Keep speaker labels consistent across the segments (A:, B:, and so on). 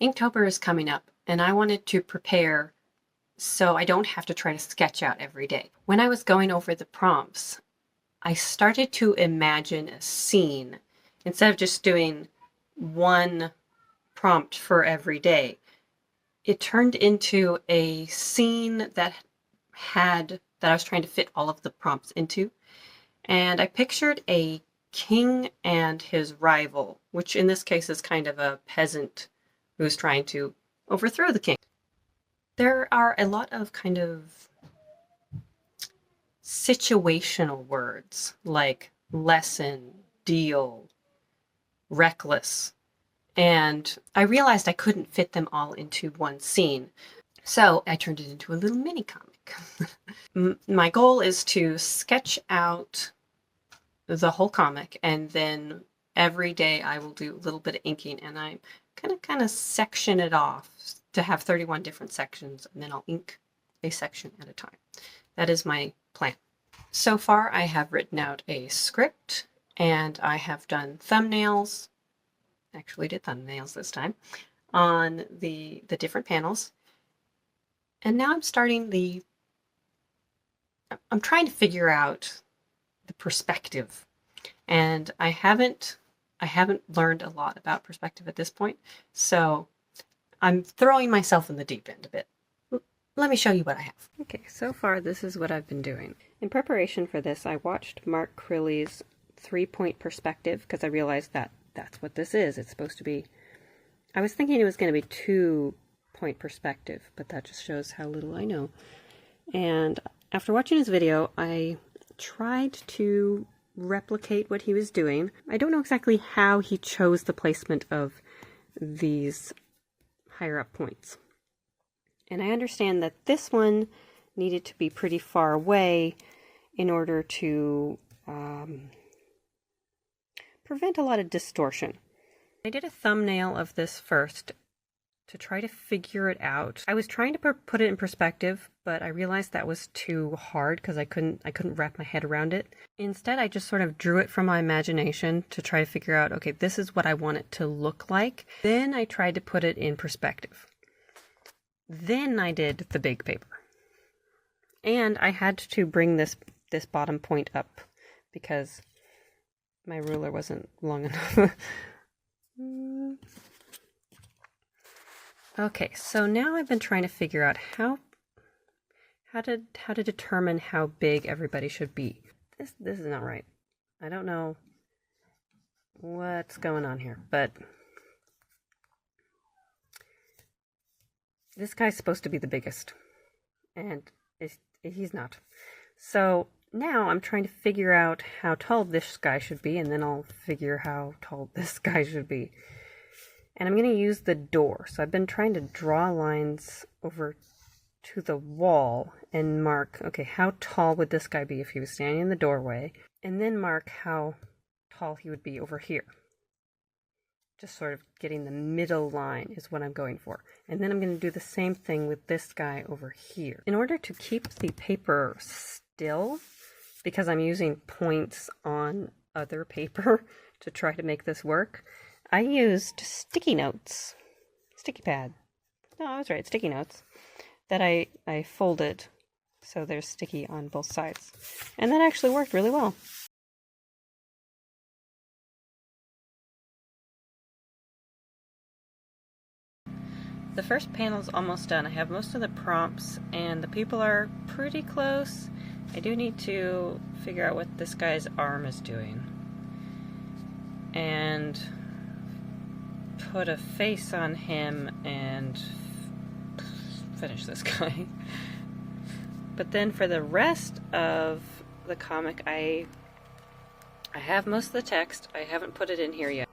A: Inktober is coming up, and I wanted to prepare so I don't have to try to sketch out every day. When I was going over the prompts, I started to imagine a scene instead of just doing one prompt for every day. It turned into a scene that I was trying to fit all of the prompts into. And I pictured a king and his rival, which in this case is kind of a peasant who's trying to overthrow the king. There are a lot of kind of situational words like lesson, deal, reckless, and I realized I couldn't fit them all into one scene. So I turned it into a little mini comic. My goal is to sketch out the whole comic, and then every day I will do a little bit of inking, and I'm gonna kind of section it off to have 31 different sections, and then I'll ink a section at a time. That is my plan. So far I have written out a script, and I have done thumbnails, actually did thumbnails this time, on the different panels. And now I'm trying to figure out the perspective. And I haven't learned a lot about perspective at this point, so I'm throwing myself in the deep end a bit. Let me show you what I have. Okay, so far this is what I've been doing. In preparation for this, I watched Mark Crilley's 3-point perspective because I realized that that's what this is. It's supposed to be, I was thinking it was going to be 2-point perspective, but that just shows how little I know. And after watching his video, I tried to replicate what he was doing. I don't know exactly how he chose the placement of these higher up points. And I understand that this one needed to be pretty far away in order to prevent a lot of distortion. I did a thumbnail of this first to try to figure it out. I was trying to put it in perspective, but I realized that was too hard because I couldn't wrap my head around it. Instead, I just sort of drew it from my imagination to try to figure out, okay, this is what I want it to look like. Then I tried to put it in perspective. Then I did the big paper. And I had to bring this bottom point up because my ruler wasn't long enough. Okay, so now I've been trying to figure out how to determine how big everybody should be. This is not right. I don't know what's going on here, but this guy's supposed to be the biggest, and he's not. So now I'm trying to figure out how tall this guy should be, and then I'll figure how tall this guy should be. And I'm going to use the door. So I've been trying to draw lines over to the wall and mark, okay, how tall would this guy be if he was standing in the doorway? And then mark how tall he would be over here. Just sort of getting the middle line is what I'm going for. And then I'm going to do the same thing with this guy over here. In order to keep the paper still, because I'm using points on other paper to try to make this work, I used sticky notes, sticky pad. No, I was right, sticky notes that I folded so they're sticky on both sides. And that actually worked really well. The first panel's almost done. I have most of the prompts and the people are pretty close. I do need to figure out what this guy's arm is doing. And put a face on him and finish this guy. But then for the rest of the comic, I have most of the text. I haven't put it in here yet.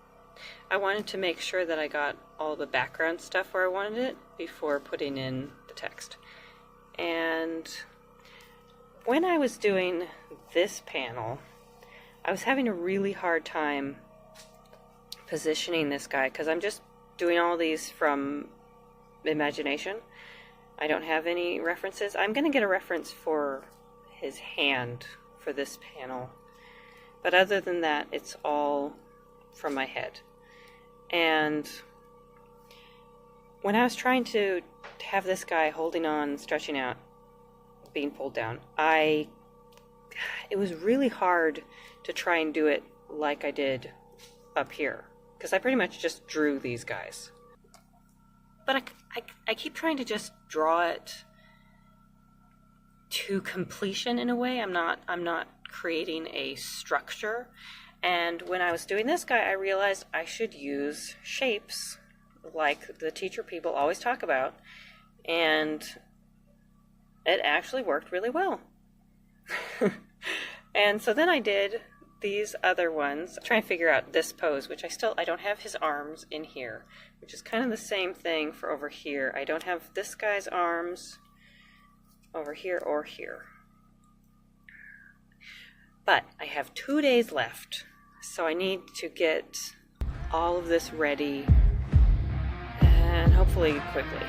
A: I wanted to make sure that I got all the background stuff where I wanted it before putting in the text. And when I was doing this panel, I was having a really hard time positioning this guy because I'm just doing all these from imagination. I don't have any references. I'm going to get a reference for his hand for this panel, but other than that, it's all from my head. And when I was trying to have this guy holding on, stretching out, being pulled down, it was really hard to try and do it like I did up here, because I pretty much just drew these guys. But I keep trying to just draw it to completion in a way. I'm not creating a structure. And when I was doing this guy, I realized I should use shapes like the teacher people always talk about, and it actually worked really well. And so then I did these other ones, trying to figure out this pose, which I don't have his arms in here, which is kind of the same thing for over here. I don't have this guy's arms over here or here. But I have 2 days left, so I need to get all of this ready, and hopefully quickly.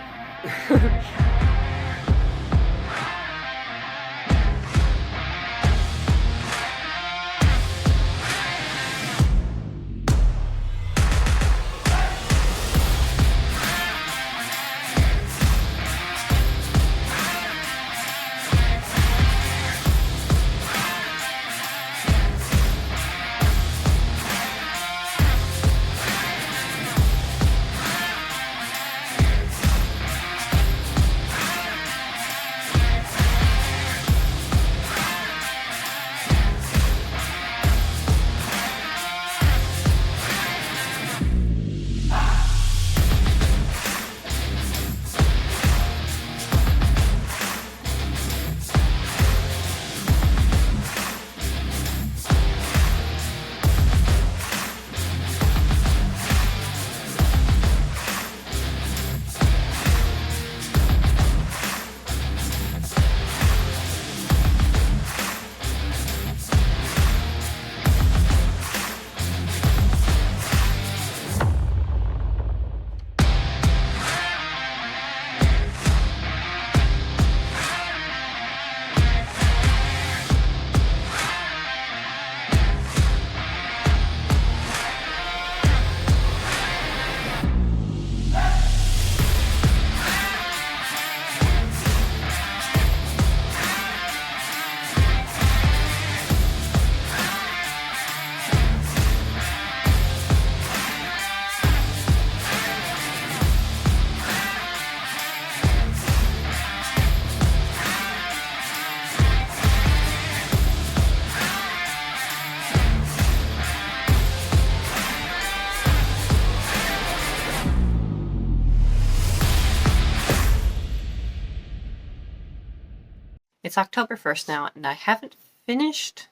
A: It's October 1st now, and I haven't finished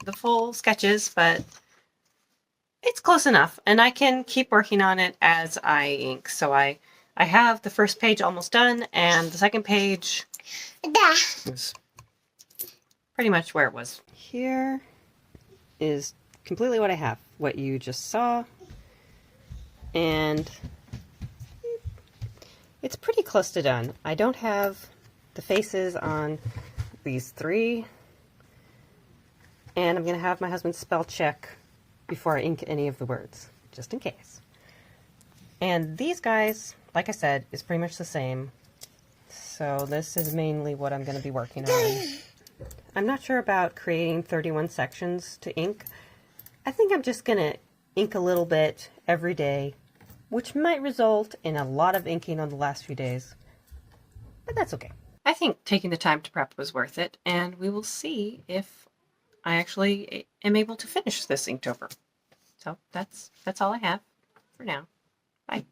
A: the full sketches, but it's close enough, and I can keep working on it as I ink. So I have the first page almost done, and the second page is pretty much where it was. Here is completely what I have, what you just saw, and it's pretty close to done. I don't have the faces on these three, and I'm going to have my husband spell check before I ink any of the words, just in case. And these guys, like I said, is pretty much the same, so this is mainly what I'm going to be working on. I'm not sure about creating 31 sections to ink. I think I'm just going to ink a little bit every day, which might result in a lot of inking on the last few days, but that's okay. I think taking the time to prep was worth it, and we will see if I actually am able to finish this Inktober. So that's all I have for now. Bye.